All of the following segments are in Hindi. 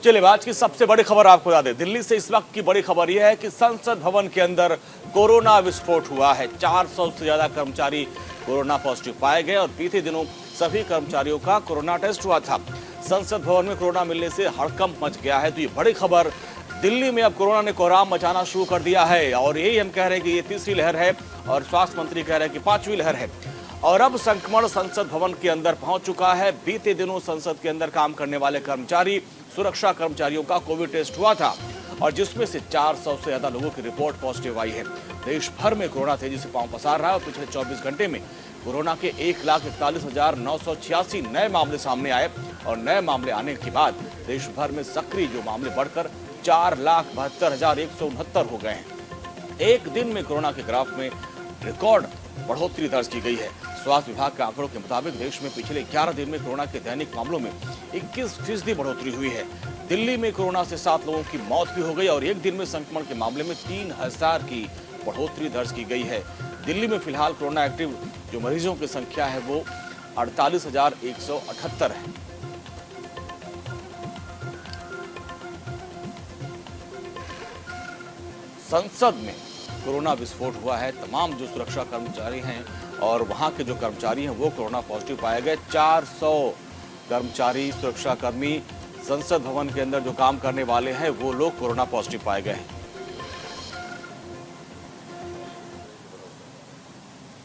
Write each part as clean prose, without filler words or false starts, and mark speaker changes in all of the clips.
Speaker 1: चलिए आज की सबसे बड़ी खबर आपको बता दें। दिल्ली से इस वक्त की बड़ी खबर यह है कि संसद भवन के अंदर कोरोना विस्फोट हुआ है। 400 से ज्यादा कर्मचारी कोरोना पॉजिटिव पाए गए और बीते दिनों सभी कर्मचारियों का कोरोना टेस्ट हुआ था। संसद भवन में कोरोना मिलने से हड़कंप मच गया है। तो ये बड़ी खबर, दिल्ली में अब कोरोना ने कोहराम मचाना शुरू कर दिया है और यही हम कह रहे हैं कि ये तीसरी लहर है और स्वास्थ्य मंत्री कह रहे हैं कि पांचवी लहर है। और अब संक्रमण संसद भवन के अंदर पहुंच चुका है। बीते दिनों संसद के अंदर काम करने वाले कर्मचारी, सुरक्षा कर्मचारियों का कोविड टेस्ट हुआ था और जिसमें से 400 से ज्यादा लोगों की रिपोर्ट पॉजिटिव आई है। देश भर में कोरोना तेजी से पांव पसार रहा है और पिछले 24 घंटे में कोरोना के 1,41,986 नए मामले सामने आए और नए मामले आने के बाद देश भर में सक्रिय जो मामले बढ़कर 4,72,169 हो गए हैं। एक दिन में कोरोना के ग्राफ में रिकॉर्ड बढ़ोतरी दर्ज की गई है। स्वास्थ्य विभाग के आंकड़ों के मुताबिक देश में पिछले 11 दिन में कोरोना के दैनिक मामलों में 21% बढ़ोतरी हुई है। दिल्ली में कोरोना से 7 लोगों की मौत भी हो गई और एक दिन में संक्रमण के मामले में 3,000 की बढ़ोतरी दर्ज की गई है। दिल्ली में फिलहाल कोरोना एक्टिव जो मरीजों की संख्या है वो 48,178 है। संसद में कोरोना विस्फोट हुआ है। तमाम जो सुरक्षा कर्मचारी हैं और वहां के जो कर्मचारी हैं वो कोरोना पॉजिटिव पाए गए। 400 कर्मचारी, सुरक्षा कर्मी संसद भवन के अंदर जो काम करने वाले हैं वो लोग कोरोना पॉजिटिव पाए गए हैं।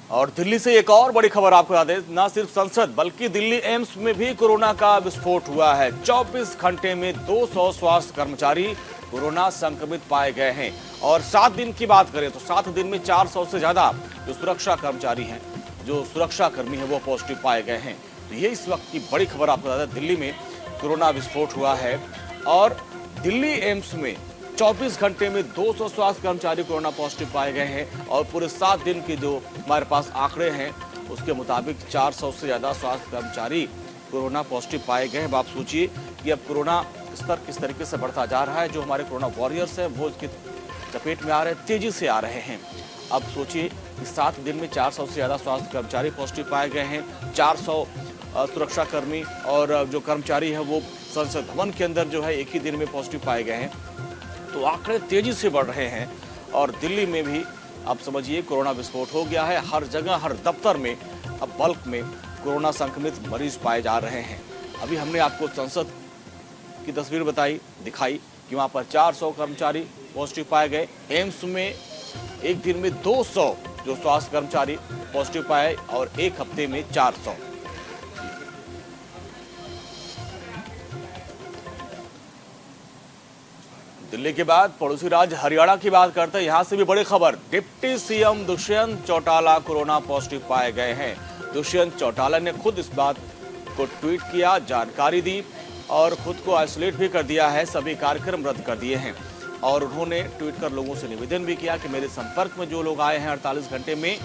Speaker 1: और दिल्ली से एक और बड़ी खबर आपको याद है, न सिर्फ संसद बल्कि दिल्ली एम्स में भी कोरोना का विस्फोट हुआ है। 24 घंटे में 200 स्वास्थ्य कर्मचारी कोरोना संक्रमित पाए गए हैं और 7 दिन की बात करें तो 7 दिन में 400 से ज्यादा जो सुरक्षा कर्मचारी हैं, जो सुरक्षा कर्मी हैं वो पॉजिटिव पाए गए हैं। तो ये इस वक्त की बड़ी खबर आपको बता दें, दिल्ली में कोरोना विस्फोट हुआ है और दिल्ली एम्स में 24 घंटे में 200 स्वास्थ्य कर्मचारी कोरोना पॉजिटिव पाए गए हैं और पूरे 7 दिन के जो हमारे पास आंकड़े हैं उसके मुताबिक 400 से ज्यादा स्वास्थ्य कर्मचारी कोरोना पॉजिटिव पाए गए हैं। आप सोचिए कि अब कोरोना स्तर किस तरीके से बढ़ता जा रहा है। जो हमारे कोरोना वॉरियर्स हैं वो इसके चपेट में आ रहे हैं, तेजी से आ रहे हैं। अब सोचिए कि 7 दिन में 400 से ज्यादा स्वास्थ्य कर्मचारी पॉजिटिव पाए गए हैं। 400 सुरक्षा कर्मी और जो कर्मचारी हैं वो संसद भवन के अंदर जो है एक ही दिन में पॉजिटिव पाए गए हैं। तो आंकड़े तेजी से बढ़ रहे हैं और दिल्ली में भी अब समझिए कोरोना विस्फोट हो गया है। हर जगह, हर दफ्तर में अब बल्क में कोरोना संक्रमित मरीज पाए जा रहे हैं। अभी हमने आपको संसद की तस्वीर दिखाई कि वहां पर 400 कर्मचारी पॉजिटिव पाए गए। एम्स में एक दिन में 200 जो स्वास्थ्य कर्मचारी पॉजिटिव पाए और एक हफ्ते में 400। दिल्ली के बाद पड़ोसी राज्य हरियाणा की बात करते हैं। यहां से भी बड़ी खबर, deputy CM Dushyant Chautala corona positive पाए गए हैं। दुष्यंत चौटाला ने खुद इस बात को ट्वीट किया, जानकारी दी और खुद को आइसोलेट भी कर दिया है। सभी कार्यक्रम रद्द कर दिए हैं और उन्होंने ट्वीट कर लोगों से निवेदन भी किया कि मेरे संपर्क में जो लोग आए हैं 48 घंटे में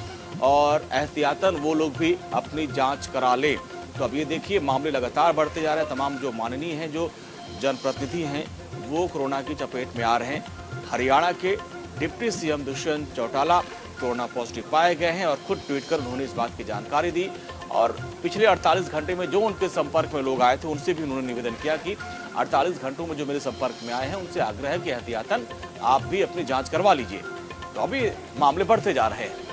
Speaker 1: और एहतियातन वो लोग भी अपनी जांच करा ले। तो अब ये देखिए मामले लगातार बढ़ते जा रहे हैं। तमाम जो माननीय हैं, जो जनप्रतिनिधि हैं वो कोरोना की चपेट में आ रहे हैं। हरियाणा के deputy CM Dushyant Chautala corona positive पाए गए हैं और खुद ट्वीट कर उन्होंने इस बात की जानकारी दी और पिछले 48 घंटे में जो उनके संपर्क में लोग आए थे उनसे भी उन्होंने निवेदन किया कि 48 घंटों में जो मेरे संपर्क में आए हैं उनसे आग्रह है कि एहतियातन आप भी अपनी जांच करवा लीजिए। तो अभी मामले बढ़ते जा रहे हैं।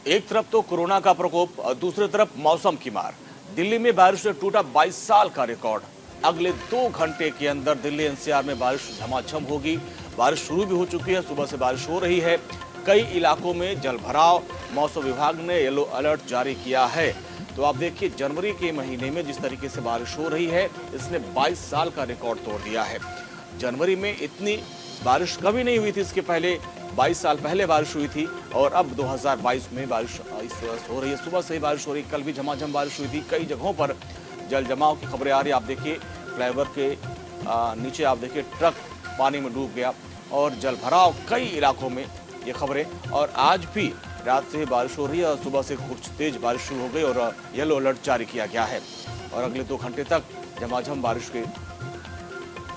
Speaker 1: एक तरफ तो कोरोना का प्रकोप और दूसरी तरफ मौसम की मार। दिल्ली में बारिश से टूटा 22 साल का रिकॉर्ड। अगले 2 घंटे के अंदर दिल्ली एनसीआर में बारिश झमाझम होगी। बारिश शुरू भी हो चुकी है, सुबह से बारिश हो रही है। कई इलाकों में जलभराव, मौसम विभाग ने येलो अलर्ट जारी किया है। तो आप देखिए जनवरी के महीने में जिस तरीके से बारिश हो रही है इसने 22 साल का रिकॉर्ड तोड़ दिया है। जनवरी में इतनी बारिश कभी नहीं हुई थी, इसके पहले 22 साल पहले बारिश हुई थी और अब 2022 में बारिश हो रही है। सुबह से ही बारिश हो रही है, कल भी झमाझम बारिश हुई थी। कई जगहों पर जल जमाव की खबरें आ रही है। आप देखिए फ्लाईओवर के नीचे आप देखिए ट्रक पानी में डूब गया और जल भराव कई इलाकों में ये खबरें। और आज भी रात से ही बारिश हो रही है और सुबह से कुछ तेज बारिश शुरू हो गई और येलो अलर्ट जारी किया गया है और अगले 2 घंटे तक झमाझम बारिश के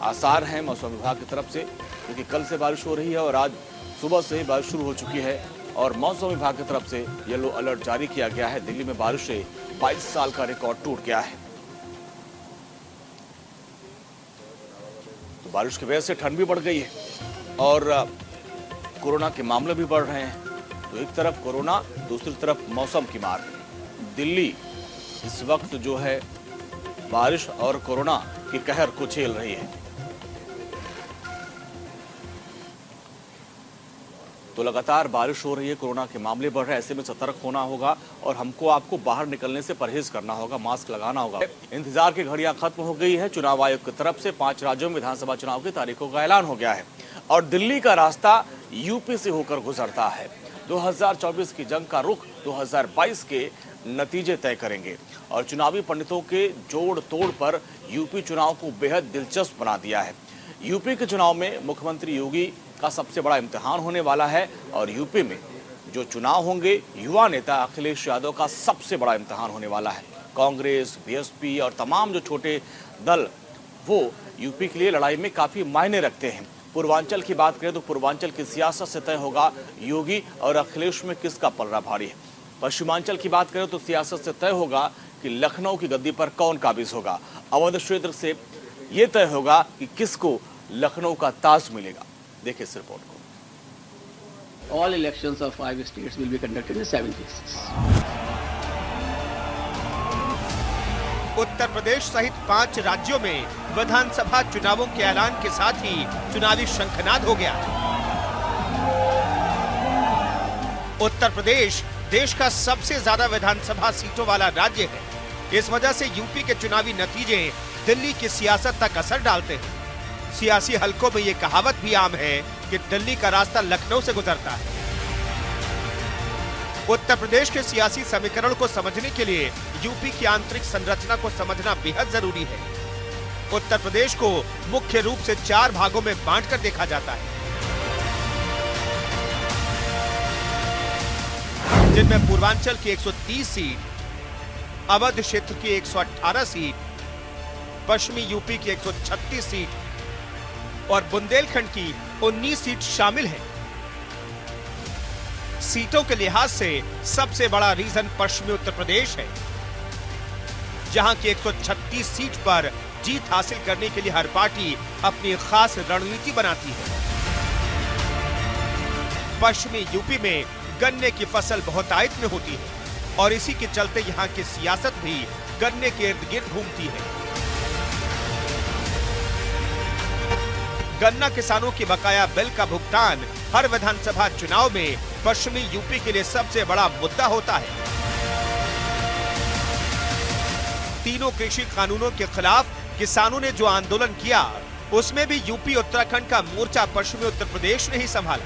Speaker 1: आसार हैं मौसम विभाग की तरफ से, क्योंकि कल से बारिश हो रही है और आज सुबह से ही बारिश शुरू हो चुकी है और मौसम विभाग की तरफ से येलो अलर्ट जारी किया गया है। दिल्ली में बारिश से 22 साल का रिकॉर्ड टूट गया है। तो बारिश की वजह से ठंड भी बढ़ गई है और कोरोना के मामले भी बढ़ रहे हैं। तो एक तरफ कोरोना, दूसरी तरफ मौसम की मार। दिल्ली इस वक्त जो है बारिश और कोरोना की कहर को झेल रही है। तो लगातार बारिश हो रही है, कोरोना के मामले बढ़ रहे हैं, ऐसे में सतर्क होना होगा और हमको आपको बाहर निकलने से परहेज करना होगा, मास्क लगाना होगा। इंतजार की घड़ियां खत्म हो गई है। चुनाव आयोग की तरफ से 5 राज्यों में विधानसभा चुनाव की तारीखों का ऐलान हो गया है और दिल्ली का रास्ता यूपी से होकर गुजरता है। 2024 की जंग का रुख 2022 के नतीजे तय करेंगे और चुनावी पंडितों के जोड़ तोड़ पर यूपी चुनाव को बेहद दिलचस्प बना दिया है। यूपी के चुनाव में मुख्यमंत्री योगी का सबसे बड़ा इम्तिहान होने वाला है और यूपी में जो चुनाव होंगे युवा नेता अखिलेश यादव का सबसे बड़ा इम्तिहान होने वाला है। कांग्रेस, बीएसपी और तमाम जो छोटे दल वो यूपी के लिए लड़ाई में काफी मायने रखते हैं। पूर्वांचल की बात करें तो पूर्वांचल की सियासत से तय होगा योगी और अखिलेश में किसका पलड़ा भारी है। पश्चिमांचल की बात करें तो सियासत से तय होगा कि लखनऊ की गद्दी पर कौन काबिज होगा। अवध क्षेत्र से यह तय होगा कि किसको लखनऊ का ताज मिलेगा। देखिए इस रिपोर्ट को।
Speaker 2: All elections of 5 states will be conducted in 7 cases.
Speaker 3: Uttar Pradesh सहित 5 राज्यों में विधानसभा चुनावों के ऐलान के साथ ही चुनावी शंखनाद हो गया। उत्तर प्रदेश देश का सबसे ज्यादा विधानसभा सीटों वाला राज्य है। इस वजह से यूपी के चुनावी नतीजे दिल्ली की सियासत तक असर डालते हैं। सियासी हलकों में ये कहावत भी आम है कि दिल्ली का रास्ता लखनऊ से गुजरता है। उत्तर प्रदेश के सियासी समीकरण को समझने के लिए यूपी की आंतरिक संरचना को समझना बेहद जरूरी है। उत्तर प्रदेश को मुख्य रूप से 4 भागों में बांटकर देखा जाता है, जिनमें पूर्वांचल की 130 सीट, अवध क्षेत्र की 118 सीट, पश्चिमी यूपी की 136 सीट और बुंदेलखंड की 19 सीट शामिल हैं। सीटों के लिहाज से सबसे बड़ा रीजन पश्चिमी उत्तर प्रदेश है, जहां की 136 सीट पर जीत हासिल करने के लिए हर पार्टी अपनी खास रणनीति बनाती है। पश्चिमी यूपी में गन्ने की फसल बहुतायत में होती है और इसी के चलते यहाँ की सियासत भी गन्ने के इर्द गिर्द घूमती है। गन्ना किसानों की बकाया बिल का भुगतान हर विधानसभा चुनाव में पश्चिमी यूपी के लिए सबसे बड़ा मुद्दा होता है। तीनों कृषि कानूनों के खिलाफ किसानों ने जो आंदोलन किया, उसमें भी यूपी उत्तराखंड का मोर्चा पश्चिमी उत्तर प्रदेश ने ही संभाला।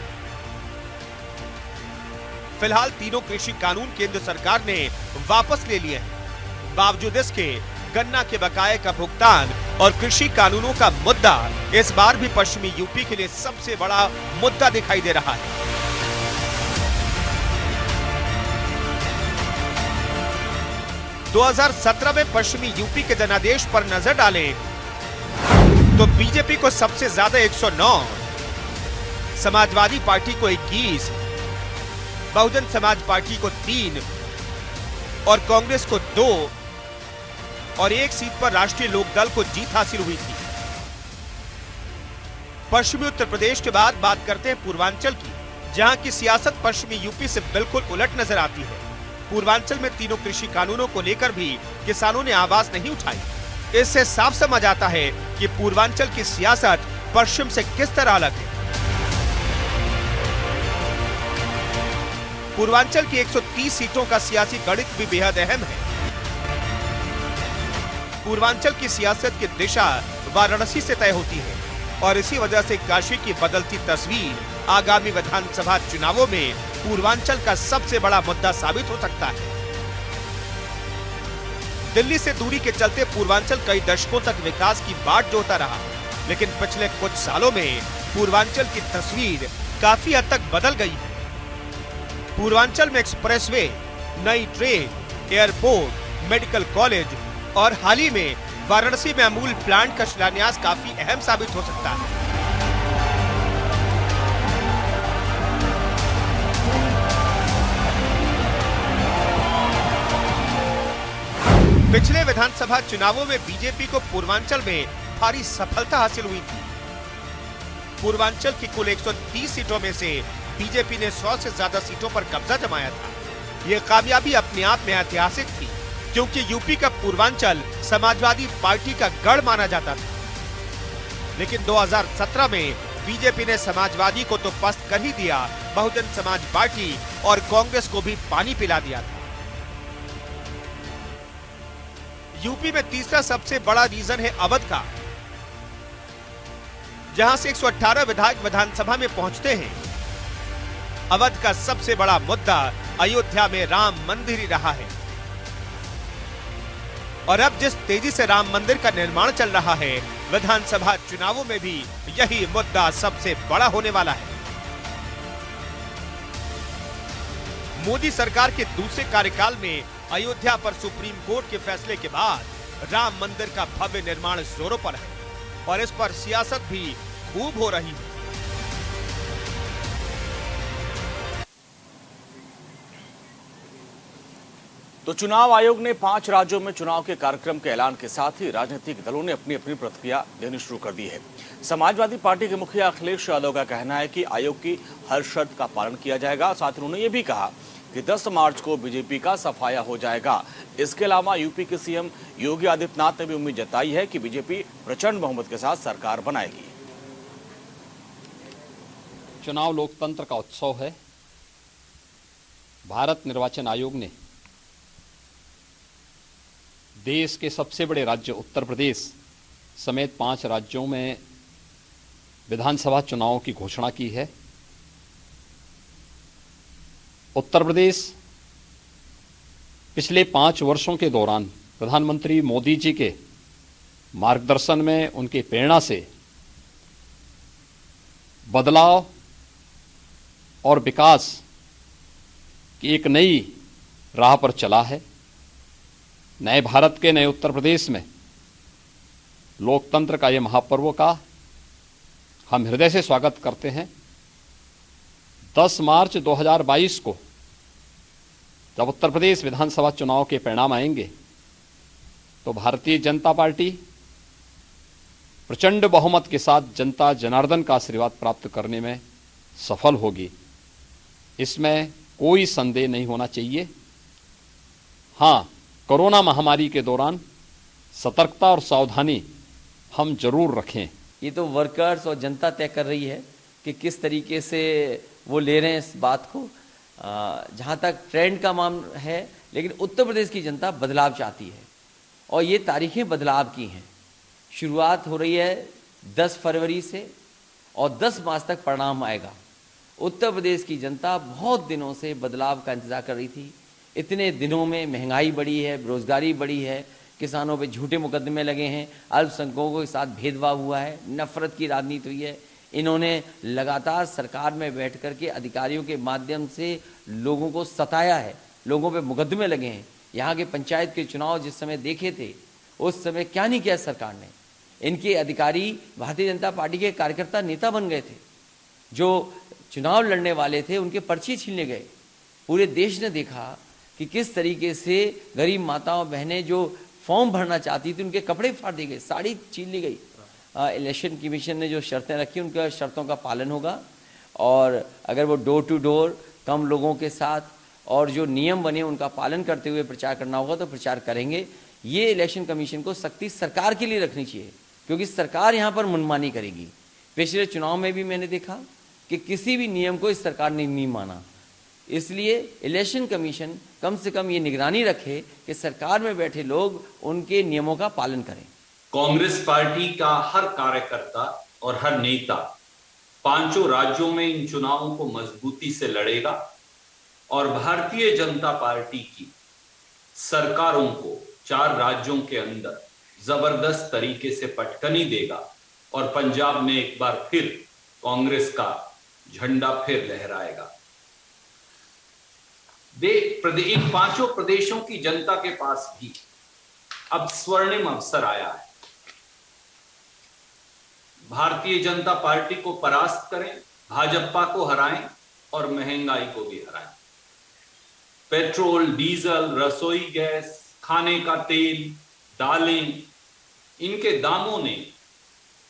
Speaker 3: फिलहाल तीनों कृषि कानून केंद्र सरकार ने वापस ले लिए हैं। बावजूद इसके गन्ना के बकाये का भुगतान और कृषि कानूनों का मुद्दा इस बार भी पश्चिमी यूपी के लिए सबसे बड़ा मुद्दा दिखाई दे रहा है। – 2017 में पश्चिमी यूपी के जनादेश पर नजर डालें तो बीजेपी को सबसे ज्यादा 109, समाजवादी पार्टी को 21, बहुजन समाज पार्टी को 3 और कांग्रेस को 2 और 1 सीट पर राष्ट्रीय लोकदल को जीत हासिल हुई थी। पश्चिमी उत्तर प्रदेश के बाद बात करते हैं पूर्वांचल की, जहां की सियासत पश्चिमी यूपी से बिल्कुल उलट नजर आती है। पूर्वांचल में तीनों कृषि कानूनों को लेकर भी किसानों ने आवाज नहीं उठाई। इससे साफ समझ आता है कि पूर्वांचल की सियासत पश्चिम से किस तरह अलग है। पूर्वांचल की 130 सीटों का सियासी गणित भी बेहद अहम है। पूर्वांचल की सियासत की दिशा वाराणसी से तय होती है और इसी वजह से काशी की बदलती तस्वीर आगामी विधानसभा चुनावों में पूर्वांचल का सबसे बड़ा मुद्दा साबित हो सकता है। दिल्ली से दूरी के चलते पूर्वांचल कई दशकों तक विकास की बाट जोता रहा, लेकिन पिछले कुछ सालों में पूर्वांचल की तस्वीर काफी हद तक बदल गई है। पूर्वांचल में एक्सप्रेसवे, नई ट्रेन, एयरपोर्ट, मेडिकल कॉलेज और हाल ही में वाराणसी में अमूल प्लांट का शिलान्यास काफी अहम साबित हो सकता है। पिछले विधानसभा चुनावों में बीजेपी को पूर्वांचल में भारी सफलता हासिल हुई थी। पूर्वांचल की कुल 130 सीटों में से बीजेपी ने 100 से ज्यादा सीटों पर कब्जा जमाया था। ये कामयाबी अपने आप में ऐतिहासिक थी, क्योंकि यूपी का पूर्वांचल समाजवादी पार्टी का गढ़ माना जाता था। लेकिन 2017 में बीजेपी ने समाजवादी को तो पस्त कर ही दिया, बहुजन समाज पार्टी और कांग्रेस को भी पानी पिला दिया था। यूपी में तीसरा सबसे बड़ा रीजन है अवध का, जहां से 118 विधायक विधानसभा में पहुंचते हैं। अवध का सबसे बड़ा मुद्दा अयोध्या में राम मंदिर ही रहा है, और अब जिस तेजी से राम मंदिर का निर्माण चल रहा है, विधानसभा चुनावों में भी यही मुद्दा सबसे बड़ा होने वाला है। मोदी सरकार के दूसरे कार्यकाल में अयोध्या पर सुप्रीम कोर्ट के फैसले के बाद राम मंदिर का भव्य निर्माण जोरों पर है, और इस पर सियासत भी खूब हो रही है।
Speaker 1: तो चुनाव आयोग ने 5 राज्यों में चुनाव के कार्यक्रम के ऐलान के साथ ही राजनीतिक दलों ने अपनी अपनी प्रतिक्रिया देनी शुरू कर दी है। समाजवादी पार्टी के मुखिया अखिलेश यादव का कहना है कि आयोग की हर शर्त का पालन किया जाएगा। साथ ही उन्होंने ये भी कहा कि 10 मार्च को बीजेपी का सफाया हो जाएगा। इसके अलावा यूपी के सीएम योगी आदित्यनाथ ने भी उम्मीद जताई है कि बीजेपी प्रचंड बहुमत के साथ सरकार बनाएगी।
Speaker 4: चुनाव लोकतंत्र का उत्सव है। भारत निर्वाचन आयोग ने देश के सबसे बड़े राज्य उत्तर प्रदेश समेत 5 राज्यों में विधानसभा चुनावों की घोषणा की है। उत्तर प्रदेश पिछले 5 वर्षों के दौरान प्रधानमंत्री मोदी जी के मार्गदर्शन में, उनके प्रेरणा से बदलाव और विकास की एक नई राह पर चला है। नए भारत के नए उत्तर प्रदेश में लोकतंत्र का ये महापर्व का हम हृदय से स्वागत करते हैं। 10 मार्च 2022 को जब उत्तर प्रदेश विधानसभा चुनाव के परिणाम आएंगे, तो भारतीय जनता पार्टी प्रचंड बहुमत के साथ जनता जनार्दन का आशीर्वाद प्राप्त करने में सफल होगी। इसमें कोई संदेह नहीं होना चाहिए। हाँ, कोरोना महामारी के दौरान सतर्कता और सावधानी हम जरूर रखें।
Speaker 5: ये तो वर्कर्स और जनता तय कर रही है कि किस तरीके से वो ले रहे हैं इस बात को। जहाँ तक ट्रेंड का मामला है, लेकिन उत्तर प्रदेश की जनता बदलाव चाहती है, और ये तारीखें बदलाव की हैं। शुरुआत हो रही है 10 फरवरी से, और 10 मार्च तक परिणाम आएगा। उत्तर प्रदेश की जनता बहुत दिनों से बदलाव का इंतजार कर रही थी। इतने दिनों में महंगाई बढ़ी है, बेरोजगारी बढ़ी है, किसानों पे झूठे मुकदमे लगे हैं, अल्पसंख्यकों के साथ भेदभाव हुआ है, नफरत की राजनीति हुई है। इन्होंने लगातार सरकार में बैठ कर के अधिकारियों के माध्यम से लोगों को सताया है, लोगों पे मुकदमे लगे हैं। यहाँ के पंचायत के चुनाव जिस समय देखे थे, उस समय क्या नहीं किया सरकार ने। इनके अधिकारी भारतीय जनता पार्टी के कार्यकर्ता नेता बन गए थे। जो चुनाव लड़ने वाले थे, उनके पर्चे छीनने गए। पूरे देश ने देखा कि किस तरीके से गरीब माताओं बहनें जो फॉर्म भरना चाहती थी, उनके कपड़े फाड़ दिए गए, साड़ी छीन ली गई। इलेक्शन कमीशन ने जो शर्तें रखी, उनका शर्तों का पालन होगा, और अगर वो डोर टू डोर कम लोगों के साथ और जो नियम बने उनका पालन करते हुए प्रचार करना होगा तो प्रचार करेंगे। ये इलेक्शन कमीशन को सख्ती सरकार के लिए रखनी चाहिए, क्योंकि सरकार यहाँ पर मनमानी करेगी। पिछले चुनाव में भी मैंने देखा कि किसी भी नियम को इस सरकार ने नहीं माना। इसलिए इलेक्शन कमीशन कम से कम ये निगरानी रखे कि सरकार में बैठे लोग उनके नियमों का पालन करें।
Speaker 6: कांग्रेस पार्टी का हर कार्यकर्ता और हर नेता 5 राज्यों में इन चुनावों को मजबूती से लड़ेगा, और भारतीय जनता पार्टी की सरकारों को 4 राज्यों के अंदर जबरदस्त तरीके से पटकनी देगा, और पंजाब में एक बार फिर कांग्रेस का झंडा फिर लहराएगा। इन 5 प्रदेशों की जनता के पास भी अब स्वर्णिम अवसर आया है। भारतीय जनता पार्टी को परास्त करें, भाजपा को हराएं और महंगाई को भी हराएं। पेट्रोल, डीजल, रसोई गैस, खाने का तेल, दालें, इनके दामों ने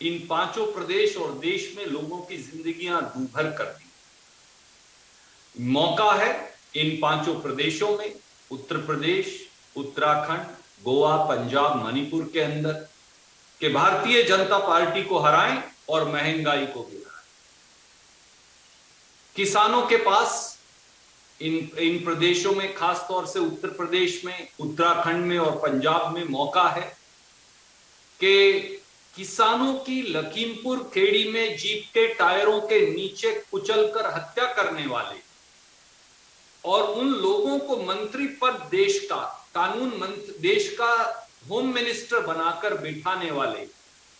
Speaker 6: इन पांचों प्रदेश और देश में लोगों की जिंदगियां दूभर कर दी। मौका है इन पांचों प्रदेशों में, उत्तर प्रदेश, उत्तराखंड, गोवा, पंजाब, मणिपुर के अंदर, कि भारतीय जनता पार्टी को हराएं और महंगाई को गिराएं। किसानों के पास इन प्रदेशों में, खासतौर से उत्तर प्रदेश में, उत्तराखंड में और पंजाब में मौका है कि किसानों की लखीमपुर खेड़ी में जीप के टायरों के नीचे कुचलकर हत्या करने वाले और उन लोगों को मंत्री पद देश का, कानून मंत्री, देश का होम मिनिस्टर बनाकर बिठाने वाले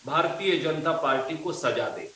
Speaker 6: भारतीय जनता पार्टी को सजा दे।